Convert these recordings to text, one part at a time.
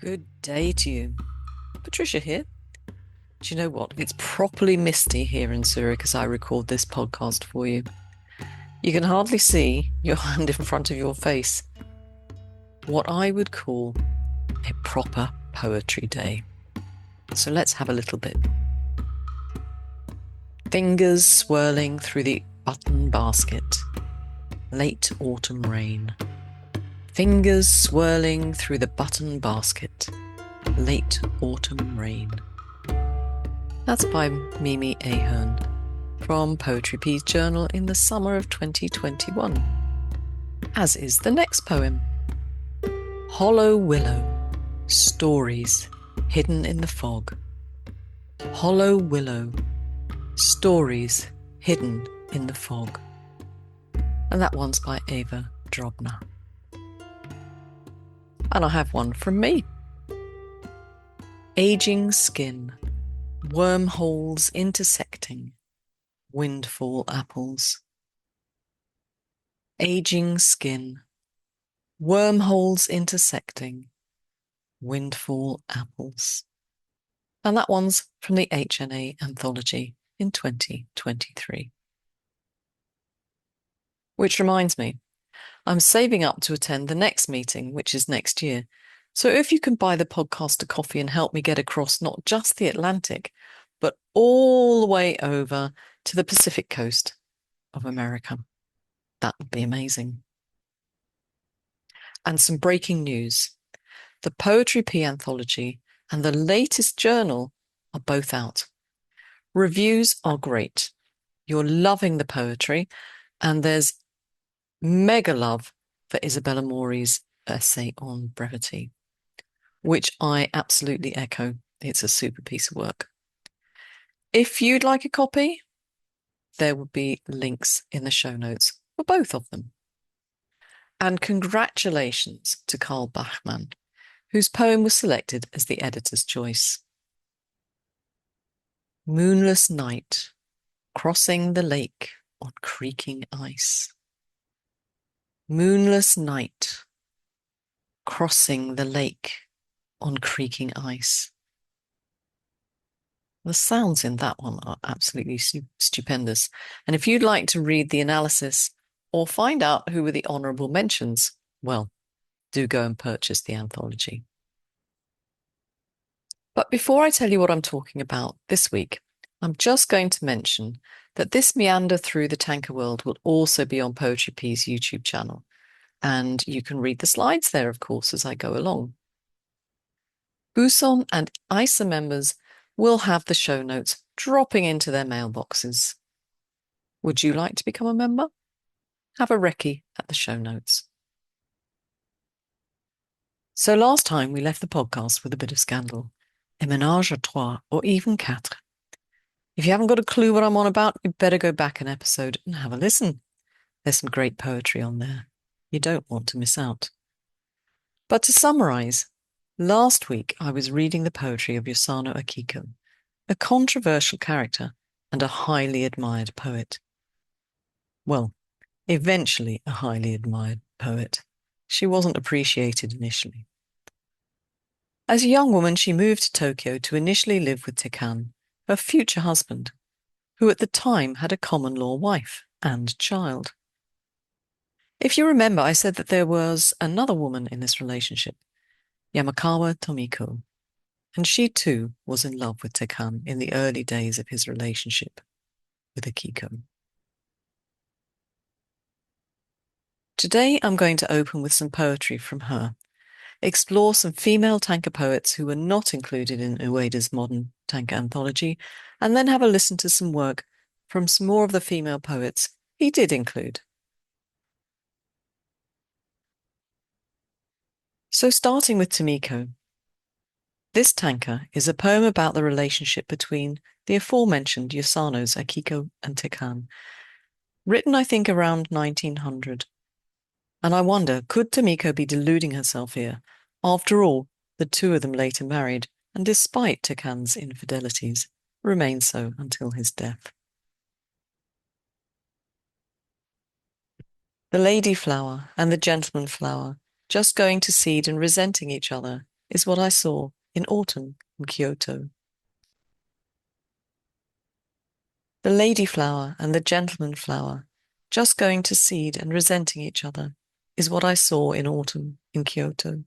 Good day to you. Patricia here. Do you know what? It's properly misty here in Zurich as I record this podcast for you. You can hardly see your hand in front of your face. What I would call a proper poetry day. So let's have a little bit. Fingers swirling through the button basket. Late autumn rain. Fingers swirling through the button basket. Late autumn rain. That's by Mimi Ahern from Poetry P's journal in the summer of 2021. As is the next poem. Hollow Willow, Stories Hidden in the Fog. Hollow Willow, Stories Hidden in the Fog. And that one's by Eva Drobna. And I have one from me. Aging Skin, Wormholes Intersecting, Windfall Apples. Aging Skin, Wormholes Intersecting, Windfall Apples. And that one's from the HNA Anthology in 2023. Which reminds me, I'm saving up to attend the next meeting, which is next year. So if you can buy the podcast a coffee and help me get across not just the Atlantic, but all the way over to the Pacific coast of America, that would be amazing. And some breaking news. The Poetry P Anthology and the latest journal are both out. Reviews are great. You're loving the poetry, and there's mega love for Isabella Mori's essay on brevity, which I absolutely echo. It's a super piece of work. If you'd like a copy, there will be links in the show notes for both of them. And congratulations to Karl Bachmann, whose poem was selected as the editor's choice. Moonless night, crossing the lake on creaking ice. Moonless night, crossing the lake on creaking ice. The sounds in that one are absolutely stupendous. And if you'd like to read the analysis or find out who were the honourable mentions, well, do go and purchase the anthology. But before I tell you what I'm talking about this week, I'm just going to mention that this meander through the Tanka world will also be on Poetry P's YouTube channel. And you can read the slides there, of course, as I go along. Buson and ISA members will have the show notes dropping into their mailboxes. Would you like to become a member? Have a recce at the show notes. So last time we left the podcast with a bit of scandal. A ménage à trois, or even quatre. If you haven't got a clue what I'm on about, you better go back an episode and have a listen. There's some great poetry on there. You don't want to miss out. But to summarize, last week I was reading the poetry of Yosano Akiko, a controversial character and a highly admired poet. Well, eventually a highly admired poet. She wasn't appreciated initially. As a young woman, she moved to Tokyo to initially live with Tekan, her future husband, who at the time had a common-law wife and child. If you remember, I said that there was another woman in this relationship, Yamakawa Tomiko, and she too was in love with Tekan in the early days of his relationship with Akiko. Today I'm going to open with some poetry from her, explore some female Tanka poets who were not included in Ueda's modern Tanka anthology, and then have a listen to some work from some more of the female poets he did include. So starting with Tomiko. This Tanka is a poem about the relationship between the aforementioned Yosanos Akiko and Tekan, written I think around 1900. And I wonder, could Tomiko be deluding herself here? After all, the two of them later married, and despite Tekan's infidelities, remained so until his death. The lady flower and the gentleman flower, just going to seed and resenting each other, is what I saw in autumn in Kyoto. The lady flower and the gentleman flower, just going to seed and resenting each other, is what I saw in autumn in Kyoto.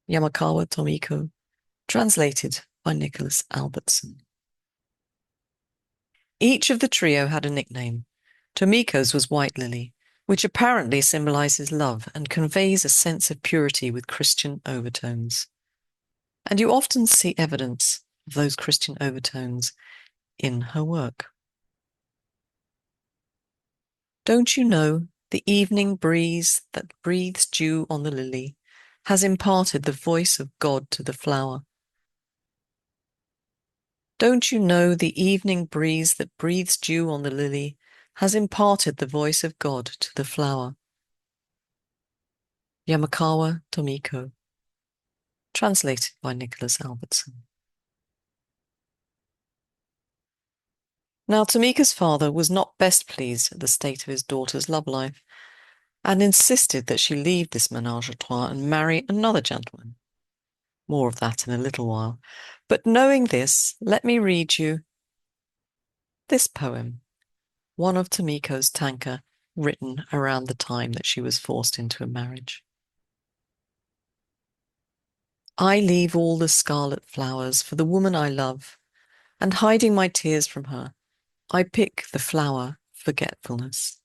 Yamakawa Tomiko, translated by Nicholas Albertson. Each of the trio had a nickname. Tomiko's was White Lily, which apparently symbolizes love and conveys a sense of purity with Christian overtones. And you often see evidence of those Christian overtones in her work. Don't you know the evening breeze that breathes dew on the lily has imparted the voice of God to the flower? Don't you know the evening breeze that breathes dew on the lily has imparted the voice of God to the flower? Yamakawa Tomiko, translated by Nicholas Albertson. Now, Tomiko's father was not best pleased at the state of his daughter's love life, and insisted that she leave this ménage à trois and marry another gentleman. More of that in a little while. But knowing this, let me read you this poem, one of Tomiko's Tanka, written around the time that she was forced into a marriage. I leave all the scarlet flowers for the woman I love, and hiding my tears from her, I pick the flower forgetfulness.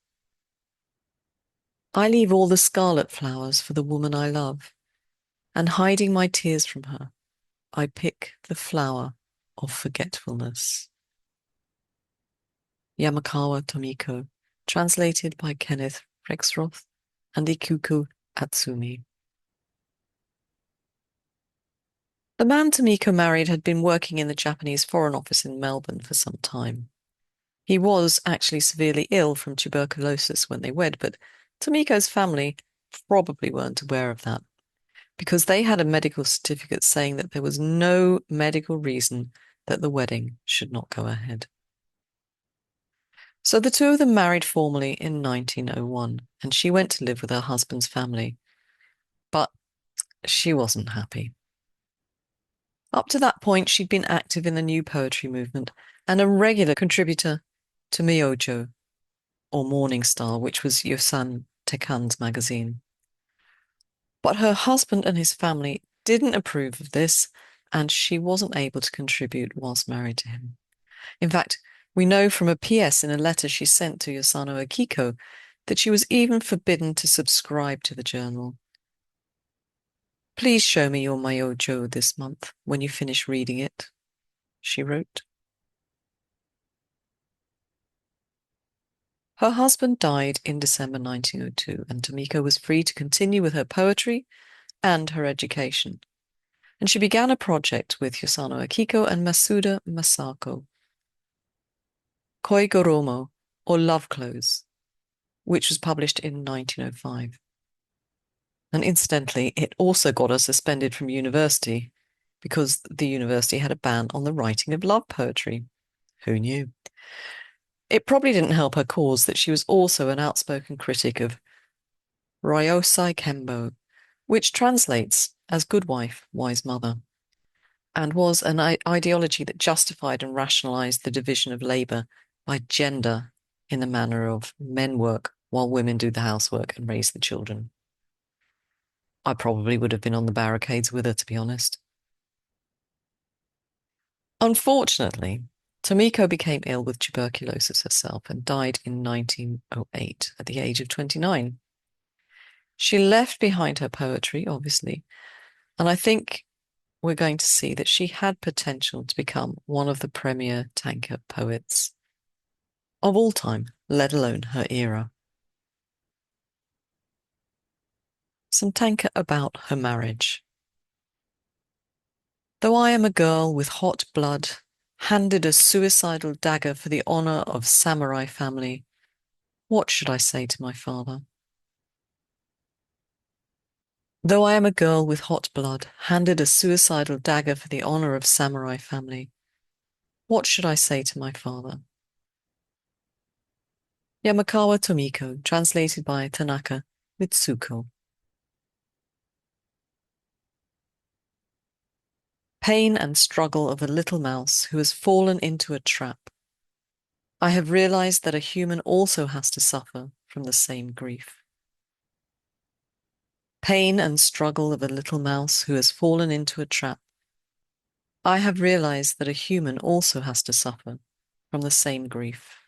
I leave all the scarlet flowers for the woman I love, and hiding my tears from her, I pick the flower of forgetfulness. Yamakawa Tomiko, translated by Kenneth Rexroth and Ikuko Atsumi. The man Tomiko married had been working in the Japanese Foreign Office in Melbourne for some time. He was actually severely ill from tuberculosis when they wed, but Tomiko's family probably weren't aware of that, because they had a medical certificate saying that there was no medical reason that the wedding should not go ahead. So the two of them married formally in 1901, and she went to live with her husband's family. But she wasn't happy. Up to that point, she'd been active in the new poetry movement and a regular contributor to Myojo, or Morning Star, which was Yosan Tekan's magazine. But her husband and his family didn't approve of this, and she wasn't able to contribute whilst married to him. In fact, we know from a PS in a letter she sent to Yosano Akiko that she was even forbidden to subscribe to the journal. Please show me your Myojo this month when you finish reading it, she wrote. Her husband died in December 1902, and Tomiko was free to continue with her poetry and her education. And she began a project with Yosano Akiko and Masuda Masako, Koi Goromo, or Love Clothes, which was published in 1905. And incidentally, it also got her suspended from university because the university had a ban on the writing of love poetry. Who knew? It probably didn't help her cause that she was also an outspoken critic of Ryosai Kembo, which translates as good wife, wise mother, and was an ideology that justified and rationalized the division of labor by gender in the manner of men work while women do the housework and raise the children. I probably would have been on the barricades with her, to be honest. Unfortunately, Tomiko became ill with tuberculosis herself and died in 1908 at the age of 29. She left behind her poetry, obviously, and I think we're going to see that she had potential to become one of the premier Tanka poets of all time, let alone her era. Some Tanka about her marriage. Though I am a girl with hot blood, handed a suicidal dagger for the honor of samurai family, what should I say to my father? Though I am a girl with hot blood, handed a suicidal dagger for the honor of samurai family, what should I say to my father? Yamakawa Tomiko, translated by Tanaka Mitsuko. Pain and struggle of a little mouse who has fallen into a trap. I have realized that a human also has to suffer from the same grief. Pain and struggle of a little mouse who has fallen into a trap. I have realized that a human also has to suffer from the same grief.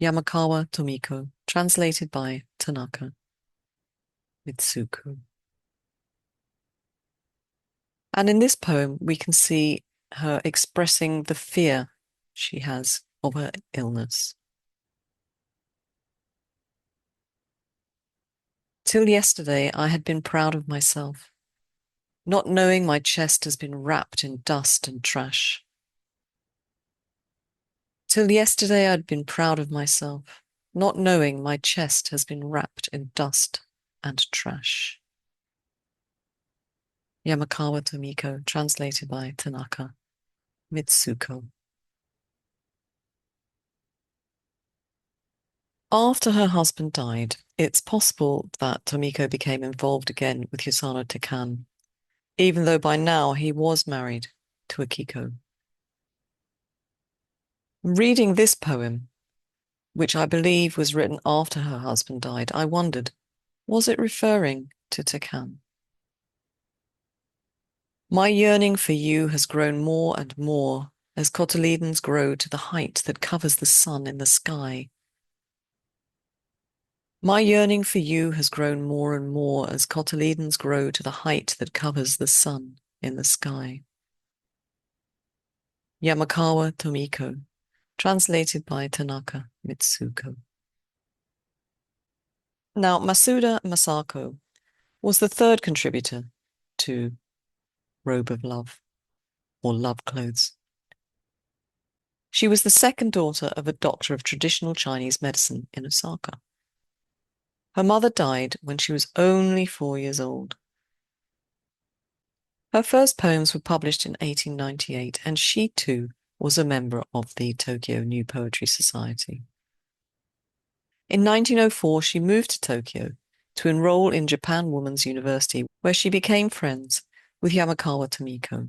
Yamakawa Tomiko, translated by Tanaka. Mitsuko. And in this poem, we can see her expressing the fear she has of her illness. Till yesterday, I had been proud of myself, not knowing my chest has been wrapped in dust and trash. Till yesterday, I'd been proud of myself, not knowing my chest has been wrapped in dust and trash. Yamakawa Tomiko, translated by Tanaka. Mitsuko. After her husband died, it's possible that Tomiko became involved again with Yusano Tekan, even though by now he was married to Akiko. Reading this poem, which I believe was written after her husband died, I wondered, was it referring to Tekan? My yearning for you has grown more and more as cotyledons grow to the height that covers the sun in the sky. My yearning for you has grown more and more as cotyledons grow to the height that covers the sun in the sky. Yamakawa Tomiko, translated by Tanaka Mitsuko. Now, Masuda Masako was the third contributor to Robe of Love, or Love Clothes. She was the second daughter of a doctor of traditional Chinese medicine in Osaka. Her mother died when she was only 4 years old. Her first poems were published in 1898, and she too was a member of the Tokyo New Poetry Society. In 1904, she moved to Tokyo to enroll in Japan Women's University, where she became friends with Yamakawa Tomiko.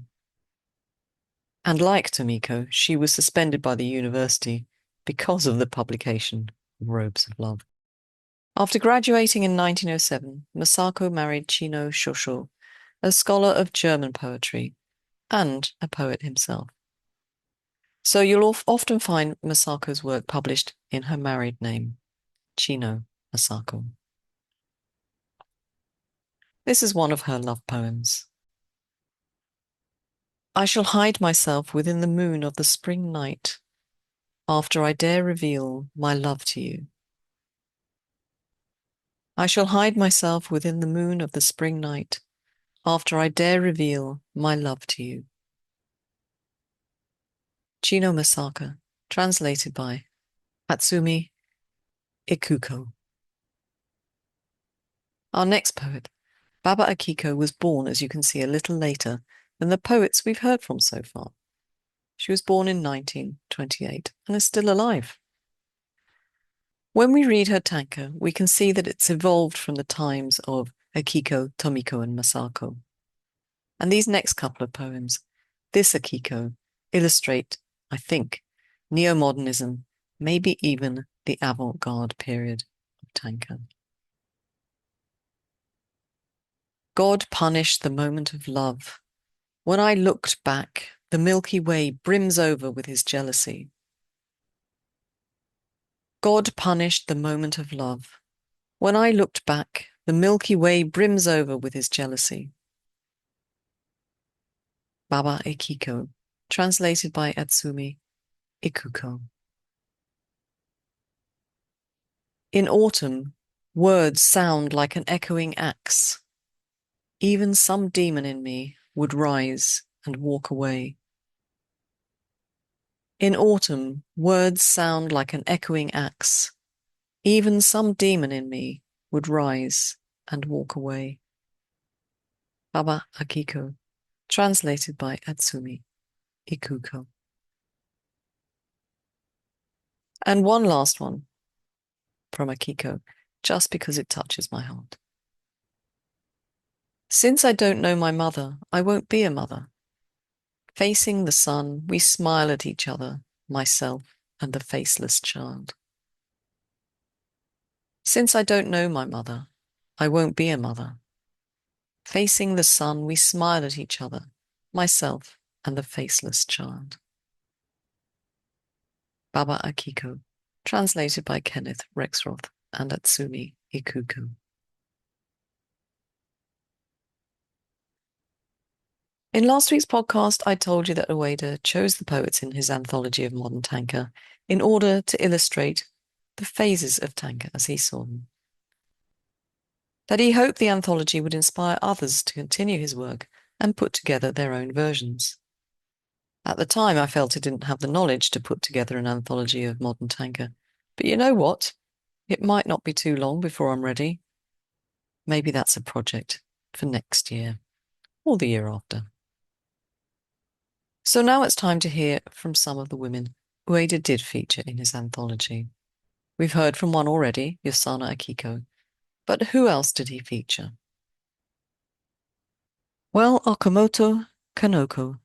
And like Tomiko, she was suspended by the university because of the publication of Robes of Love. After graduating in 1907, Masako married Chino Shosho, a scholar of German poetry and a poet himself. So you'll often find Masako's work published in her married name, Chino Masako. This is one of her love poems. I shall hide myself within the moon of the spring night, after I dare reveal my love to you. I shall hide myself within the moon of the spring night, after I dare reveal my love to you. Chino Masaka, translated by Hatsumi Ikuko. Our next poet, Baba Akiko, was born, as you can see, a little later than the poets we've heard from so far. She was born in 1928 and is still alive. When we read her tanka, we can see that it's evolved from the times of Akiko, Tomiko, and Masako. And these next couple of poems, this Akiko, illustrate, I think, neo-modernism, maybe even the avant-garde period of tanka. God punished the moment of love. When I looked back, the Milky Way brims over with his jealousy. God punished the moment of love. When I looked back, the Milky Way brims over with his jealousy. Baba Akiko, translated by Atsumi Ikuko. In autumn, words sound like an echoing axe. Even some demon in me would rise and walk away. In autumn, words sound like an echoing axe. Even some demon in me would rise and walk away. Baba Akiko, translated by Atsumi Ikuko. And one last one from Akiko, just because it touches my heart. Since I don't know my mother, I won't be a mother. Facing the sun, we smile at each other, myself and the faceless child. Since I don't know my mother, I won't be a mother. Facing the sun, we smile at each other, myself and the faceless child. Baba Akiko, translated by Kenneth Rexroth and Atsumi Ikuko. In last week's podcast, I told you that Ueda chose the poets in his anthology of modern Tanka in order to illustrate the phases of Tanka as he saw them. That he hoped the anthology would inspire others to continue his work and put together their own versions. At the time, I felt I didn't have the knowledge to put together an anthology of modern Tanka. But you know what? It might not be too long before I'm ready. Maybe that's a project for next year or the year after. So now it's time to hear from some of the women Ueda did feature in his anthology. We've heard from one already, Yosana Akiko. But who else did he feature? Well, Okamoto Kanoko.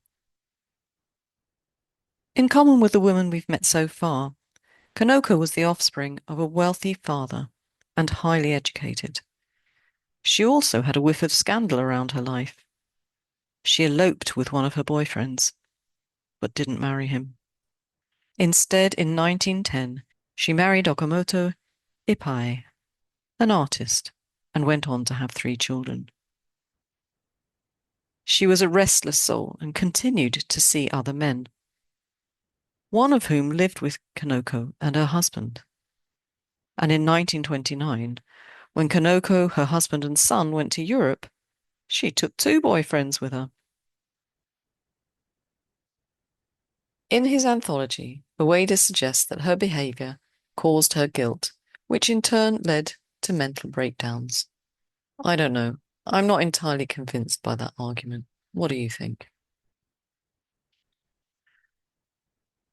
In common with the women we've met so far, Kanoko was the offspring of a wealthy father and highly educated. She also had a whiff of scandal around her life. She eloped with one of her boyfriends, but didn't marry him. Instead, in 1910, she married Okamoto Ippai, an artist, and went on to have 3 children. She was a restless soul and continued to see other men, one of whom lived with Kanoko and her husband. And in 1929, when Kanoko, her husband and son went to Europe, she took 2 boyfriends with her. In his anthology, Ueda suggests that her behaviour caused her guilt, which in turn led to mental breakdowns. I don't know. I'm not entirely convinced by that argument. What do you think?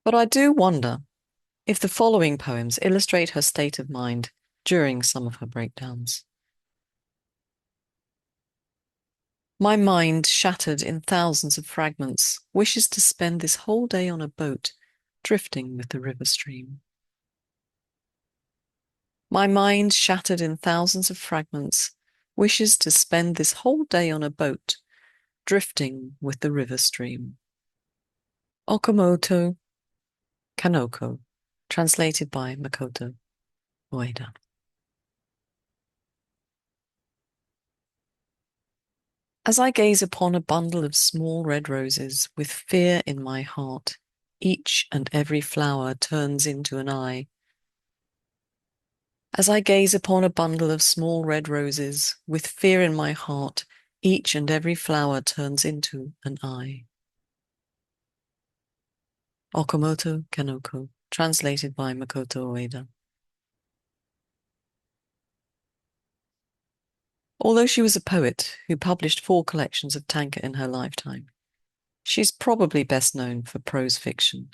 But I do wonder if the following poems illustrate her state of mind during some of her breakdowns. My mind, shattered in thousands of fragments, wishes to spend this whole day on a boat, drifting with the river stream. My mind, shattered in thousands of fragments, wishes to spend this whole day on a boat, drifting with the river stream. Okamoto Kanoko, translated by Makoto Ueda. As I gaze upon a bundle of small red roses, with fear in my heart, each and every flower turns into an eye. As I gaze upon a bundle of small red roses, with fear in my heart, each and every flower turns into an eye. Okamoto Kanoko, translated by Makoto Ueda. Although she was a poet who published 4 collections of Tanka in her lifetime, she's probably best known for prose fiction.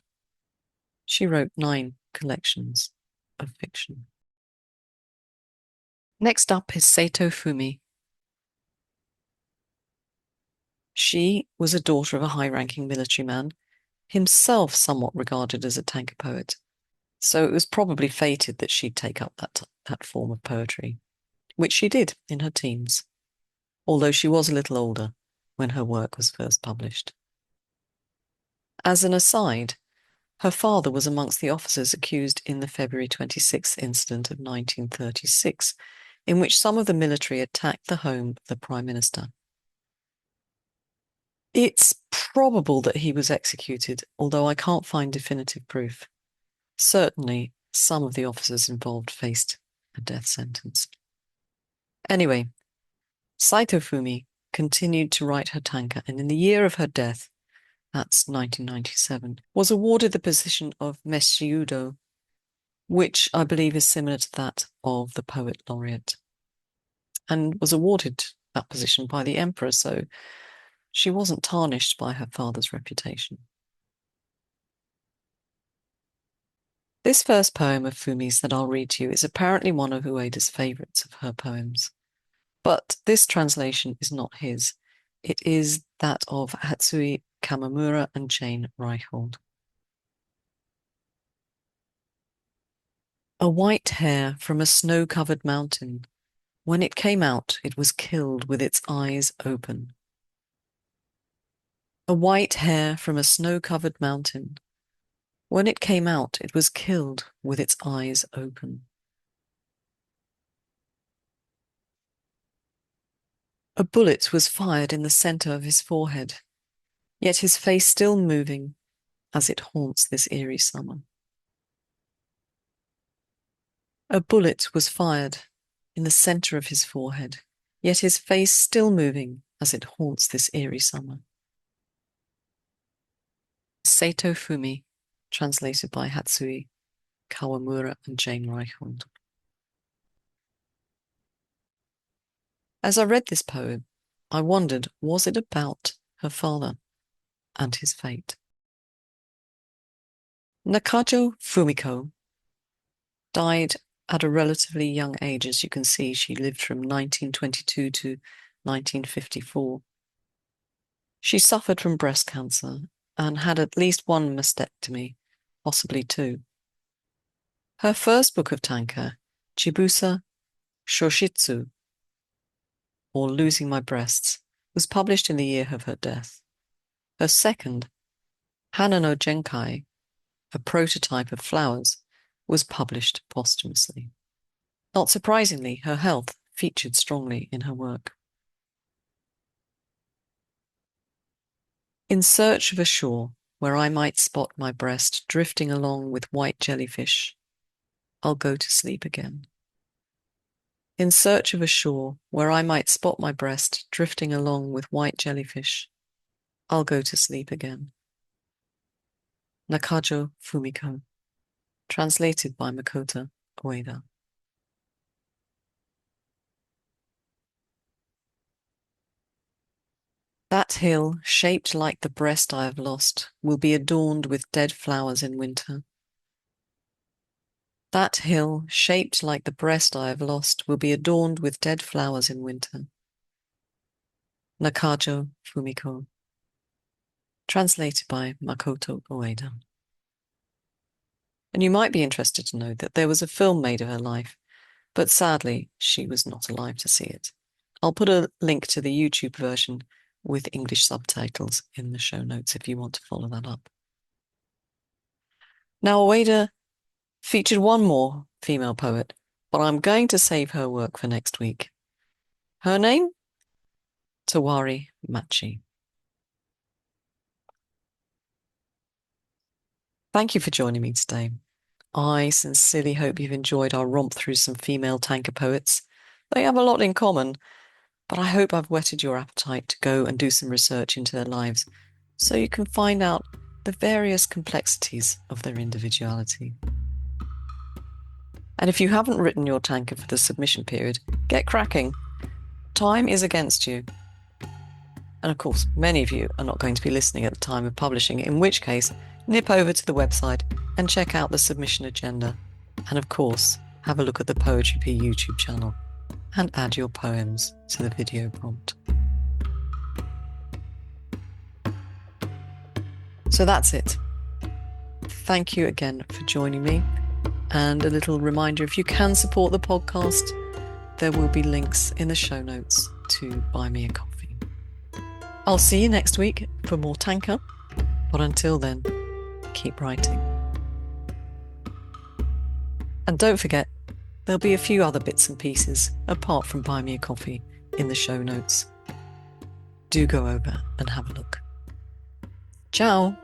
She wrote 9 collections of fiction. Next up is Saito Fumi. She was a daughter of a high-ranking military man, himself somewhat regarded as a Tanka poet, so it was probably fated that she'd take up that form of poetry, which she did in her teens, although she was a little older when her work was first published. As an aside, her father was amongst the officers accused in the February 26th incident of 1936, in which some of the military attacked the home of the Prime Minister. It's probable that he was executed, although I can't find definitive proof. Certainly, some of the officers involved faced a death sentence. Anyway, Saito Fumi continued to write her tanka, and in the year of her death, that's 1997, was awarded the position of Meshiudo, which I believe is similar to that of the poet laureate, and was awarded that position by the emperor, so she wasn't tarnished by her father's reputation. This first poem of Fumi's that I'll read to you is apparently one of Ueda's favourites of her poems, But this translation is not his. It is that of Hatsui Kamamura and Jane Reichold. A white hare from a snow-covered mountain. When it came out, it was killed with its eyes open. A white hare from a snow-covered mountain. When it came out, it was killed with its eyes open. A bullet was fired in the center of his forehead, yet his face still moving as it haunts this eerie summer. A bullet was fired in the center of his forehead, yet his face still moving as it haunts this eerie summer. Seito Fumi, translated by Hatsui Kawamura and Jane Reichold. As I read this poem, I wondered, was it about her father and his fate? Nakajo Fumiko died at a relatively young age. As you can see, she lived from 1922 to 1954. She suffered from breast cancer and had at least one mastectomy, possibly two. Her first book of Tanka, Chibusa Shoshitsu, or Losing My Breasts, was published in the year of her death. Her second, Hana no Genkai, a prototype of flowers, was published posthumously. Not surprisingly, her health featured strongly in her work. In search of a shore where I might spot my breast drifting along with white jellyfish, I'll go to sleep again. In search of a shore where I might spot my breast drifting along with white jellyfish, I'll go to sleep again. Nakajo Fumiko, translated by Makoto Ueda. That hill, shaped like the breast I have lost, will be adorned with dead flowers in winter. That hill, shaped like the breast I have lost, will be adorned with dead flowers in winter. Nakajo Fumiko, translated by Makoto Ueda. And you might be interested to know that there was a film made of her life, but sadly, she was not alive to see it. I'll put a link to the YouTube version with English subtitles in the show notes if you want to follow that up. Now, Ueda featured one more female poet, but I'm going to save her work for next week. Her name? Tawari Machi. Thank you for joining me today. I sincerely hope you've enjoyed our romp through some female Tanka poets. They have a lot in common, but I hope I've whetted your appetite to go and do some research into their lives so you can find out the various complexities of their individuality. And if you haven't written your Tanka for the submission period, get cracking. Time is against you. And of course, many of you are not going to be listening at the time of publishing, in which case, nip over to the website and check out the submission agenda. And of course, have a look at the Poetry P YouTube channel and add your poems to the video prompt. So that's it. Thank you again for joining me. And a little reminder, if you can support the podcast, there will be links in the show notes to buy me a coffee. I'll see you next week for more Tanka, but until then, keep writing. And don't forget, there'll be a few other bits and pieces apart from buy me a coffee in the show notes. Do go over and have a look. Ciao!